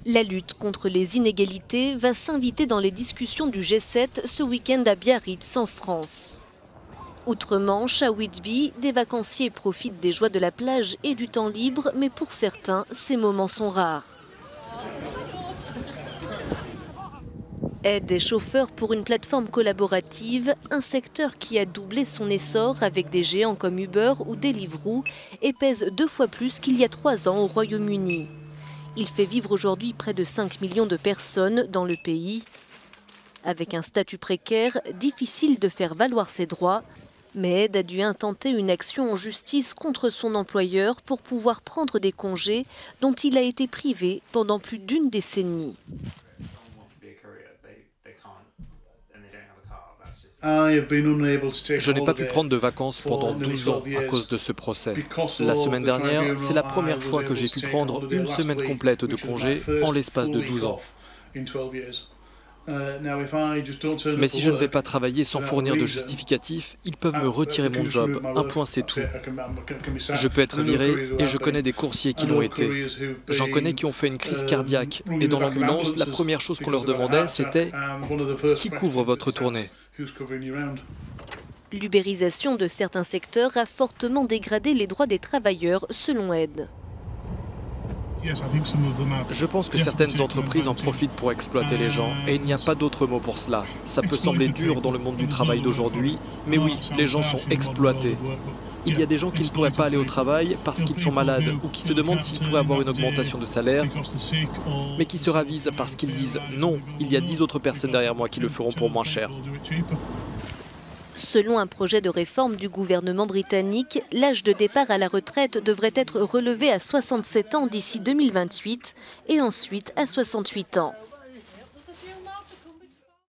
La lutte contre les inégalités va s'inviter dans les discussions du G7 ce week-end à Biarritz en France. Outre-Manche, à Whitby, des vacanciers profitent des joies de la plage et du temps libre, mais pour certains, ces moments sont rares. Aide des chauffeurs pour une plateforme collaborative, un secteur qui a doublé son essor avec des géants comme Uber ou Deliveroo et pèse 2 fois plus qu'il y a 3 ans au Royaume-Uni. Il fait vivre aujourd'hui près de 5 millions de personnes dans le pays. Avec un statut précaire, difficile de faire valoir ses droits, mais Ed a dû intenter une action en justice contre son employeur pour pouvoir prendre des congés dont il a été privé pendant plus d'1 décennie. Je n'ai pas pu prendre de vacances pendant 12 ans à cause de ce procès. La semaine dernière, c'est la première fois que j'ai pu prendre 1 semaine complète de congé en l'espace de 12 ans. Mais si je ne vais pas travailler sans fournir de justificatif, ils peuvent me retirer mon job. Un point, c'est tout. Je peux être viré et je connais des coursiers qui l'ont été. J'en connais qui ont fait une crise cardiaque. Et dans l'ambulance, la première chose qu'on leur demandait, c'était « Qui couvre votre tournée ?» L'ubérisation de certains secteurs a fortement dégradé les droits des travailleurs, selon Ed. Je pense que certaines entreprises en profitent pour exploiter les gens, et il n'y a pas d'autre mot pour cela. Ça peut sembler dur dans le monde du travail d'aujourd'hui, mais oui, les gens sont exploités. Il y a des gens qui ne pourraient pas aller au travail parce qu'ils sont malades ou qui se demandent s'ils pourraient avoir une augmentation de salaire, mais qui se ravisent parce qu'ils disent « Non, il y a 10 autres personnes derrière moi qui le feront pour moins cher ». Selon un projet de réforme du gouvernement britannique, l'âge de départ à la retraite devrait être relevé à 67 ans d'ici 2028 et ensuite à 68 ans.